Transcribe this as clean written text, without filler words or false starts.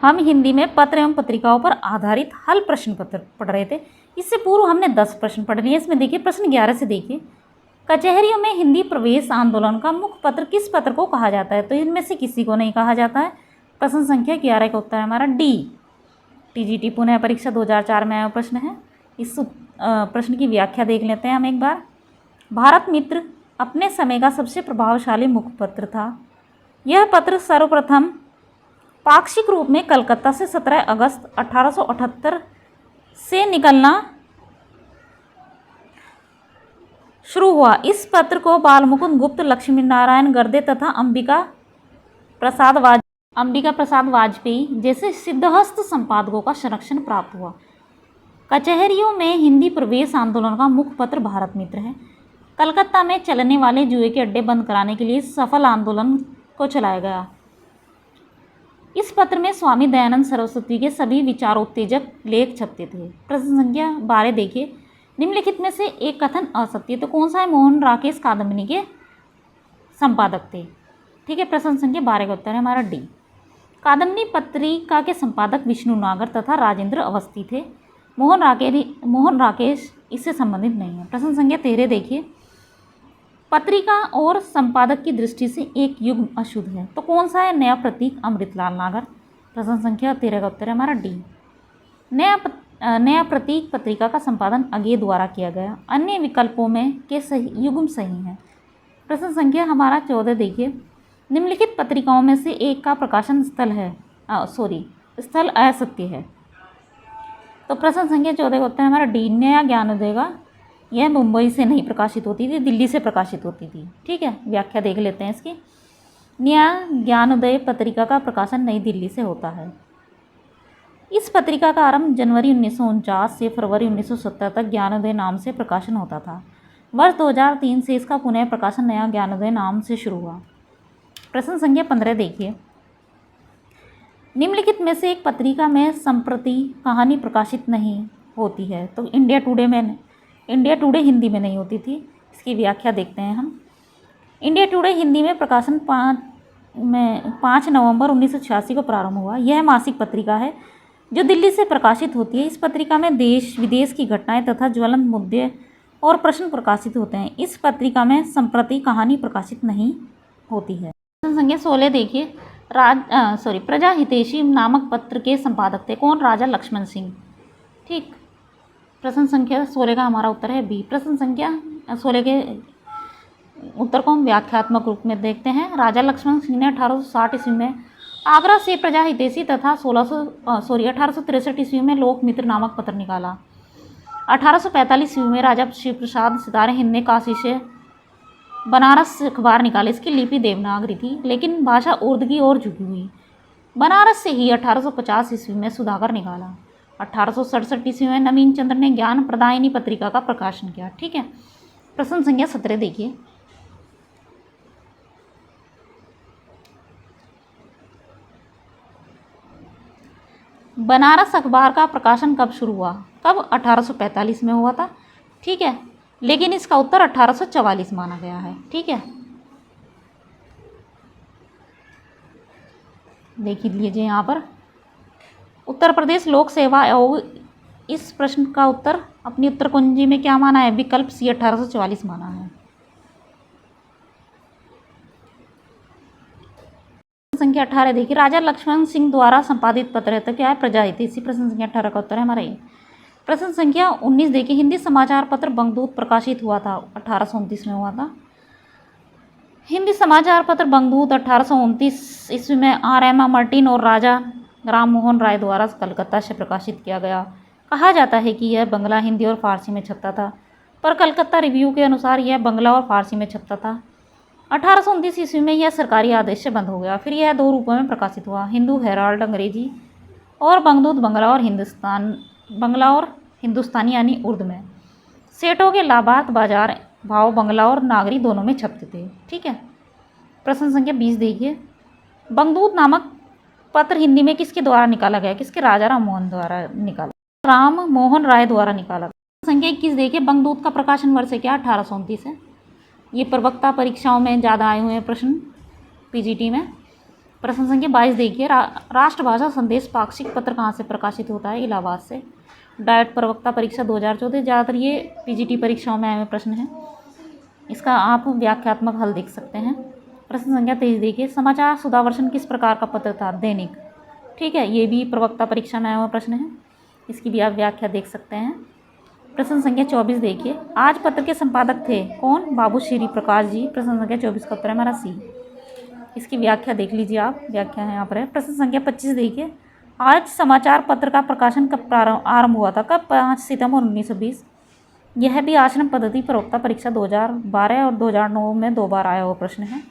हम हिंदी में पत्र एवं पत्रिकाओं पर आधारित हल प्रश्न पत्र पढ़ रहे थे। इससे पूर्व हमने 10 प्रश्न पढ़ लिए। इसमें देखिए प्रश्न 11 से देखिए, कचहरियों में हिंदी प्रवेश आंदोलन का मुख्य पत्र किस पत्र को कहा जाता है? तो इनमें से किसी को नहीं कहा जाता है। प्रश्न संख्या 11 का उत्तर है हमारा डी। टीजीटी पुनः परीक्षा 2004 में आया प्रश्न है। इस प्रश्न की व्याख्या देख लेते हैं हम एक बार। भारत मित्र अपने समय का सबसे प्रभावशाली मुखपत्र था। यह पत्र सर्वप्रथम पाक्षिक रूप में कलकत्ता से 17 अगस्त 1878 से निकलना शुरू हुआ। इस पत्र को बालमुकुंद गुप्त, लक्ष्मी नारायण गर्दे तथा अंबिका प्रसाद वाजपेयी जैसे सिद्धहस्त संपादकों का संरक्षण प्राप्त हुआ। कचहरियों में हिंदी प्रवेश आंदोलन का मुख्य पत्र भारत मित्र है। कलकत्ता में चलने वाले जुए के अड्डे बंद कराने के लिए सफल आंदोलन को चलाया गया। इस पत्र में स्वामी दयानंद सरस्वती के सभी विचारोत्तेजक लेख छपते थे। प्रश्न संख्या 12 देखिए, निम्नलिखित में से एक कथन असत्य, तो कौन सा है? मोहन राकेश कादम्बिनी के संपादक थे। ठीक है, प्रश्न संख्या 12 का उत्तर है हमारा डी। कादम्बिनी पत्रिका के संपादक विष्णु नागर तथा राजेंद्र अवस्थी थे। मोहन राकेश इससे संबंधित नहीं है। प्रश्न संख्या 13 देखिए, पत्रिका और संपादक की दृष्टि से एक युग्म अशुद्ध है, तो कौन सा है? नया प्रतीक अमृतलाल नागर। प्रश्न संख्या 13 का उत्तर है हमारा डी। नया प्रतीक पत्रिका का संपादन अगे द्वारा किया गया। अन्य विकल्पों में के सही युग्म सही है। प्रश्न संख्या हमारा 14 देखिए, निम्नलिखित पत्रिकाओं में से एक का प्रकाशन स्थल असत्य है। तो प्रश्न संख्या 14 का उत्तर है हमारा डी, नया ज्ञानोदय का। यह मुंबई से नहीं प्रकाशित होती थी, दिल्ली से प्रकाशित होती थी। ठीक है, व्याख्या देख लेते हैं इसकी। नया ज्ञानोदय पत्रिका का प्रकाशन नई दिल्ली से होता है। इस पत्रिका का आरंभ जनवरी 1949 से फरवरी 1970 तक ज्ञानोदय नाम से प्रकाशन होता था। वर्ष 2003 से इसका पुनः प्रकाशन नया ज्ञानोदय नाम से शुरू हुआ। प्रश्न संख्या 15 देखिए, निम्नलिखित में से एक पत्रिका में संप्रति कहानी प्रकाशित नहीं होती है। तो इंडिया टुडे हिंदी में नहीं होती थी। इसकी व्याख्या देखते हैं हम। इंडिया टुडे हिंदी में प्रकाशन 5 नवंबर 1986 को प्रारंभ हुआ। यह मासिक पत्रिका है जो दिल्ली से प्रकाशित होती है। इस पत्रिका में देश विदेश की घटनाएं तथा ज्वलंत मुद्दे और प्रश्न प्रकाशित होते हैं। इस पत्रिका में संप्रति कहानी प्रकाशित नहीं होती है। प्रश्न संख्या 16 देखिए, प्रजा हितैषी नामक पत्र के संपादक थे कौन? राजा लक्ष्मण सिंह। ठीक, प्रश्न संख्या 16 का हमारा उत्तर है बी। प्रश्न संख्या 16 के उत्तर को हम व्याख्यात्मक रूप में देखते हैं। राजा लक्ष्मण सिंह ने 1860 ईस्वी में आगरा से प्रजा हितैषी तथा 1863 ईस्वी में लोक मित्र नामक पत्र निकाला। 1845 ईस्वी में राजा शिव प्रसाद सितारे हिंद ने काशी से बनारस अखबार निकाले। इसकी लिपि देवनागरी थी, लेकिन भाषा उर्दू की ओर झुकी हुई। बनारस से ही 1850 ईस्वी में सुधाकर निकाला। 1867 ईस्वी में नवीन चंद्र ने ज्ञान प्रदायिनी पत्रिका का प्रकाशन किया। ठीक है, प्रश्न संख्या 17 देखिए, बनारस अखबार का प्रकाशन कब शुरू हुआ? कब? 1845 में हुआ था। ठीक है, लेकिन इसका उत्तर 1844 माना गया है। ठीक है, देख लीजिए यहाँ पर उत्तर प्रदेश लोक सेवा आयोग। इस प्रश्न का उत्तर अपनी उत्तर कुंजी में क्या माना है? विकल्प सी 1844 माना है। संख्या 18 देखिए, राजा लक्ष्मण सिंह द्वारा संपादित पत्र है तो क्या है? प्रजा हितैषी। प्रश्न संख्या 18 का उत्तर है हमारा ये। प्रश्न संख्या 19 देखिए, हिंदी समाचार पत्र बंगदूत प्रकाशित हुआ था 1829 में हुआ था। हिंदी समाचार पत्र बंगदूत 1829 ईस्वी में R.M. मार्टिन और राजा राम मोहन राय द्वारा कलकत्ता से प्रकाशित किया गया। कहा जाता है कि यह बंगला, हिंदी और फारसी में छपता था, पर कलकत्ता रिव्यू के अनुसार यह बंगला और फारसी में छपता था। 1829 ईस्वी में यह सरकारी आदेश से बंद हो गया। फिर यह 2 रूपों में प्रकाशित हुआ, हिंदू हेराल्ड अंग्रेजी और बंगदूत बंगला और हिंदुस्तानी यानी उर्दू में। सेठों के लाभार्थ बाजार भाव बंगला और नागरी दोनों में छपते थे। ठीक है, प्रश्न संख्या 20 देखिए, बंगदूत नामक पत्र हिंदी में किसके द्वारा निकाला गया? किसके? राजा राम मोहन राय द्वारा निकाला। संख्या 21 देखिए, बंगदूत का प्रकाशन वर्ष क्या? 1829 है। ये प्रवक्ता परीक्षाओं में ज़्यादा आए हुए हैं प्रश्न पीजीटी में। प्रश्न संख्या 22 देखिए, राष्ट्रभाषा संदेश पाक्षिक पत्र कहाँ से प्रकाशित होता है? इलाहाबाद से। डाइट प्रवक्ता परीक्षा 2014, ज़्यादातर ये पीजीटी परीक्षाओं में आए हुए प्रश्न हैं, इसका आप व्याख्यात्मक हल देख सकते हैं। प्रश्न संख्या 23 देखिए, समाचार सुधावर्षन किस प्रकार का पत्र था? दैनिक। ठीक है, ये भी प्रवक्ता परीक्षा में आया हुआ प्रश्न है, इसकी भी आप व्याख्या देख सकते हैं। प्रश्न संख्या 24 देखिए, आज पत्र के संपादक थे कौन? बाबू श्री प्रकाश जी। प्रश्न संख्या 24 का उत्तर है हमारा सी। इसकी व्याख्या देख लीजिए आप, व्याख्या है यहाँ पर है। प्रश्न संख्या 25 देखिए, आज समाचार पत्र का प्रकाशन कब आरंभ हुआ था? कब? 5 सितंबर 1920। यह भी आश्रम पद्धति प्रवक्ता परीक्षा 2012 और 2009 में 2 बार आया हुआ प्रश्न है।